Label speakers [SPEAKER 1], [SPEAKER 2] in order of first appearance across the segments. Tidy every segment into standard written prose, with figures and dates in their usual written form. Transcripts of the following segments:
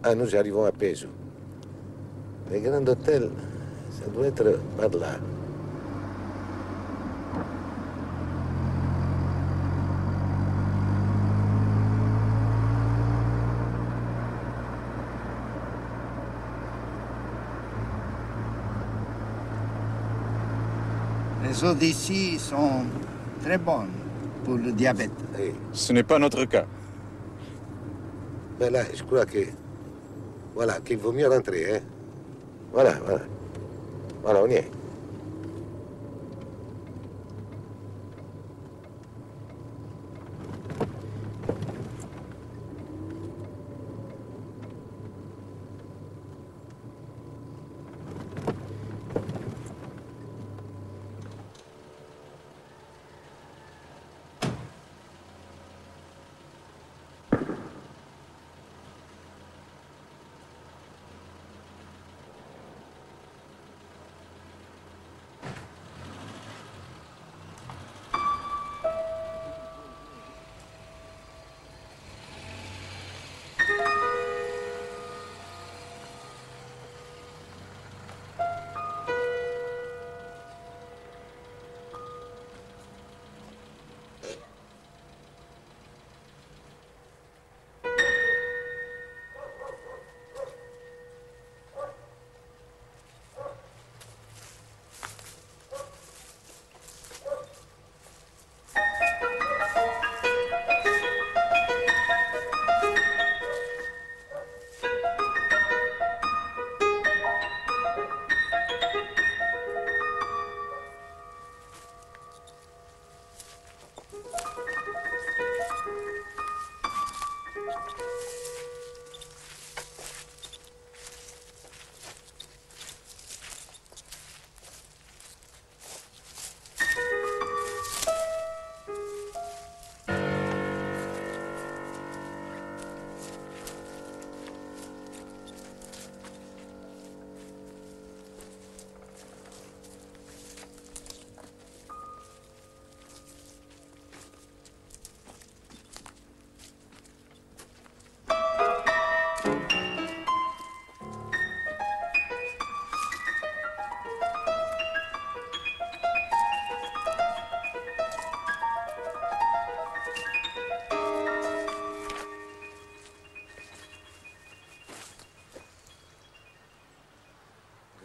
[SPEAKER 1] Ah, nous arrivons à Pesaro. Les grands hôtels, ça doit être par là.
[SPEAKER 2] Les eaux d'ici sont très bonnes pour le diabète.
[SPEAKER 1] Oui.
[SPEAKER 3] Ce n'est pas notre cas.
[SPEAKER 1] Mais là, je crois que... Voilà, qu'il vaut mieux rentrer, hein. Voilà, voilà. Voilà, on y est.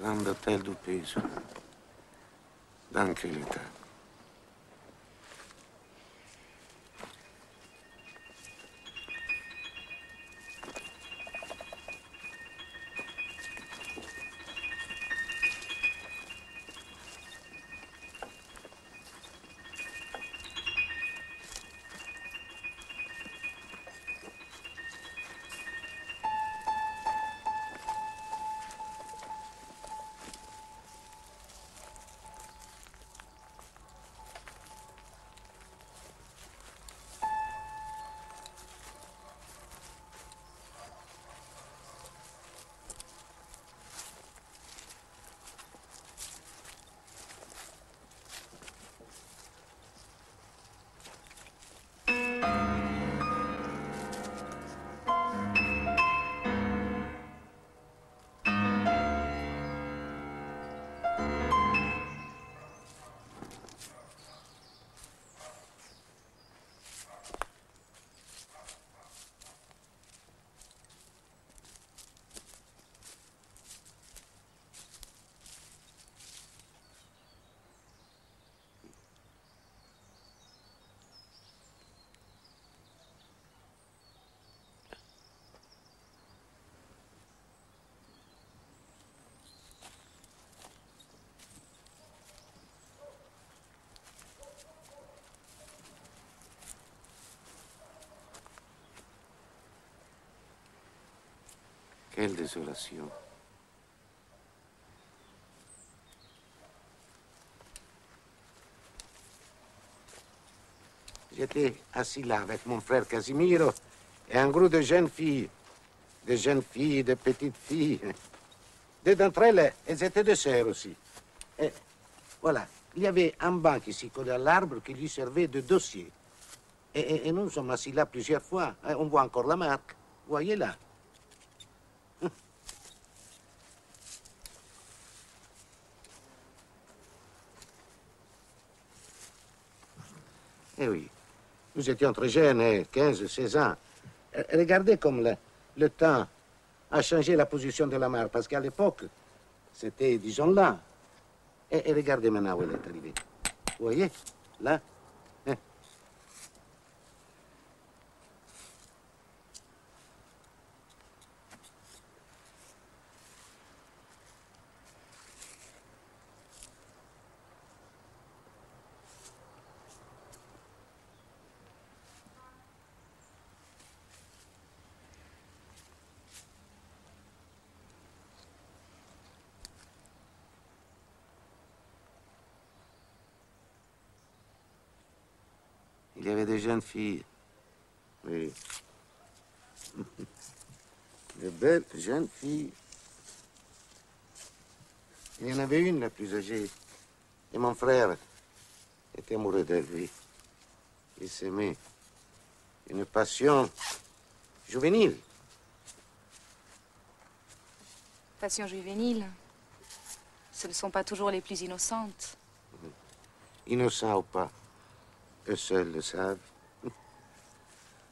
[SPEAKER 1] Grand hôtel du Pesaro. Dans quel état? Quelle désolation. J'étais assis là avec mon frère Casimiro et un groupe de jeunes filles. De jeunes filles, de petites filles. Deux d'entre elles, elles étaient des sœurs aussi. Et voilà, il y avait un banc ici collé à l'arbre qui lui servait de dossier. Et nous sommes assis là plusieurs fois. On voit encore la marque. Voyez là. Eh oui, nous étions très jeunes, 15, 16 ans. Regardez comme le temps a changé la position de la mer, parce qu'à l'époque, c'était, disons, là. Et regardez maintenant où elle est arrivée. Vous voyez, là. Hein. Il y avait des jeunes filles. Oui. De belles jeunes filles. Il y en avait une, la plus âgée. Et mon frère était amoureux d'elle, oui. Il s'aimait. Une passion juvénile.
[SPEAKER 3] Passion juvénile. Ce ne sont pas toujours les plus innocentes.
[SPEAKER 1] Innocents ou pas, eux seuls le savent.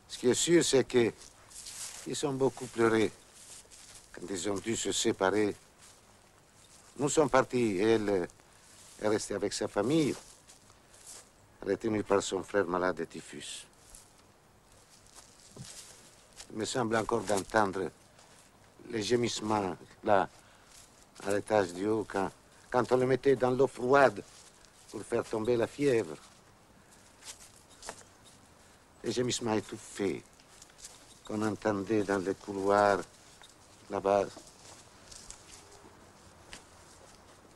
[SPEAKER 1] Ce qui est sûr, c'est qu'ils ont beaucoup pleuré quand ils ont dû se séparer. Nous sommes partis et elle est restée avec sa famille, retenue par son frère malade de typhus. Il me semble encore d'entendre les gémissements, là, à l'étage du haut, quand on le mettait dans l'eau froide pour faire tomber la fièvre. Les gémissements étouffés qu'on entendait dans les couloirs là-bas.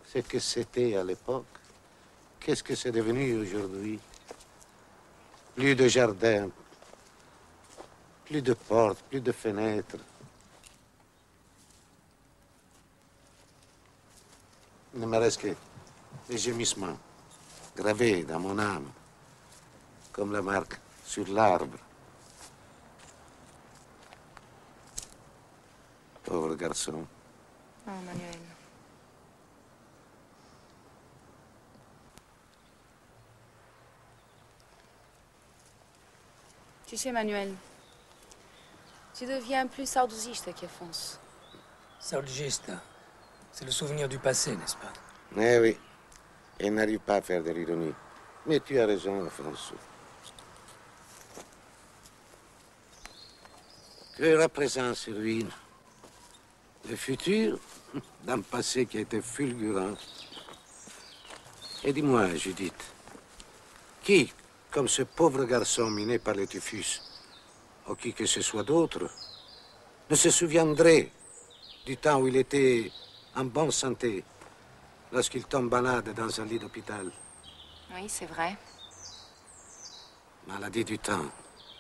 [SPEAKER 1] Ce que c'était à l'époque, qu'est-ce que c'est devenu aujourd'hui? Plus de jardin, plus de portes, plus de fenêtres. Il ne me reste que les gémissements gravés dans mon âme, comme la marque sur l'arbre. Pauvre garçon.
[SPEAKER 3] Oh, Manuel. Tu sais, Manuel, tu deviens plus sardousiste qu'Alphonse.
[SPEAKER 4] Saudjuste, c'est le souvenir du passé, n'est-ce pas?
[SPEAKER 1] Eh oui, il n'arrive pas à faire de l'ironie. Mais tu as raison, Alphonse. Que représente ce ruine? Le futur d'un passé qui a été fulgurant. Et dis-moi, Judith, qui, comme ce pauvre garçon miné par le typhus, ou qui que ce soit d'autre, ne se souviendrait du temps où il était en bonne santé, lorsqu'il tombe malade dans un lit d'hôpital?
[SPEAKER 3] Oui, c'est vrai.
[SPEAKER 1] Maladie du temps.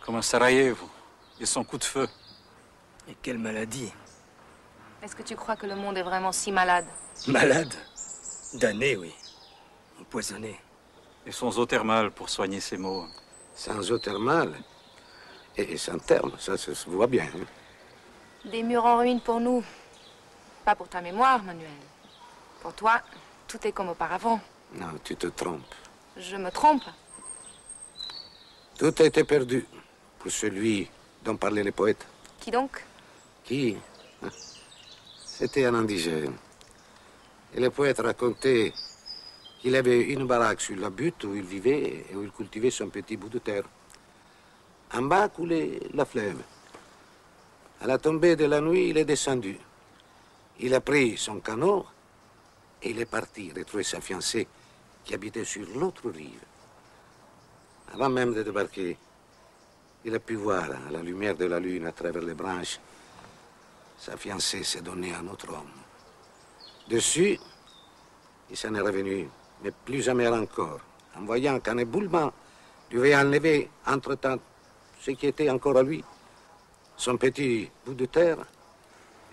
[SPEAKER 5] Comme à Sarajevo, et son coup de feu.
[SPEAKER 4] Et quelle maladie?
[SPEAKER 3] Est-ce que tu crois que le monde est vraiment si malade?
[SPEAKER 4] Malade? Damné, oui. Empoisonné.
[SPEAKER 5] Et son eau thermale pour soigner ses maux.
[SPEAKER 1] Sans eau thermale et sans terme, ça se voit bien. Hein?
[SPEAKER 3] Des murs en ruine pour nous. Pas pour ta mémoire, Manuel. Pour toi, tout est comme auparavant.
[SPEAKER 1] Non, tu te trompes.
[SPEAKER 3] Je me trompe.
[SPEAKER 1] Tout a été perdu pour celui dont parlaient les poètes.
[SPEAKER 3] Qui donc?
[SPEAKER 1] Qui? C'était un indigène. Et les poètes racontaient qu'il avait une baraque sur la butte où il vivait et où il cultivait son petit bout de terre. En bas coulait la fleuve. À la tombée de la nuit, il est descendu. Il a pris son canot et il est parti retrouver sa fiancée qui habitait sur l'autre rive. Avant même de débarquer, il a pu voir à la lumière de la lune à travers les branches. Sa fiancée s'est donnée à un autre homme. Dessus, il s'en est revenu, mais plus jamais encore, en voyant qu'un éboulement lui avait enlevé entre-temps ce qui était encore à lui, son petit bout de terre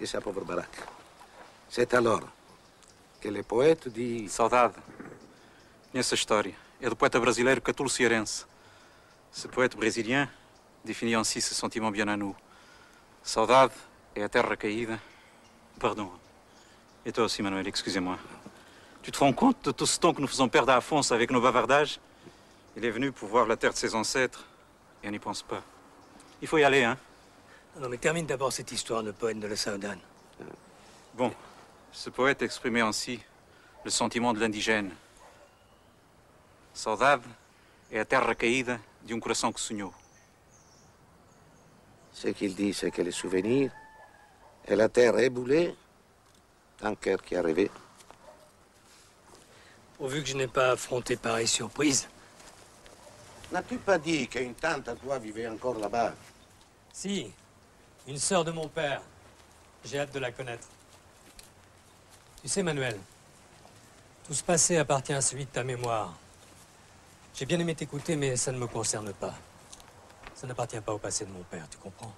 [SPEAKER 1] e sa pauvre baraque. C'est alors que le poète dit...
[SPEAKER 5] Saudade. Conheço a história. É do poeta brasileiro Catulo Cearense. Ce poète brésilien définit ainsi ce sentiment bien à nous. Saudade est a terra caída. Pardon. Et toi aussi, Manuel, excusez-moi. Tu te rends compte de tout ce temps que nous faisons perdre à Afonso avec nos bavardages? Il est venu pour voir la terre de ses ancêtres et on n'y pense pas. Il faut y aller, hein?
[SPEAKER 4] Non, mais termine d'abord cette histoire de poète de la Saudade.
[SPEAKER 5] Bon, ce poète exprimait ainsi le sentiment de l'indigène. Saudade é a terra caída de coração que sonhou.
[SPEAKER 1] Ce qu'il dit, c'est que les souvenirs et la terre éboulée d'un cœur qui a rêvé.
[SPEAKER 4] Pourvu que je n'ai pas affronté pareille surprise.
[SPEAKER 1] N'as-tu pas dit qu'une tante à toi vivait encore là-bas?
[SPEAKER 4] Si, une sœur de mon père. J'ai hâte de la connaître. Tu sais, Manuel, tout ce passé appartient à celui de ta mémoire. J'ai bien aimé t'écouter, mais ça ne me concerne pas. Ça n'appartient pas au passé de mon père, tu comprends?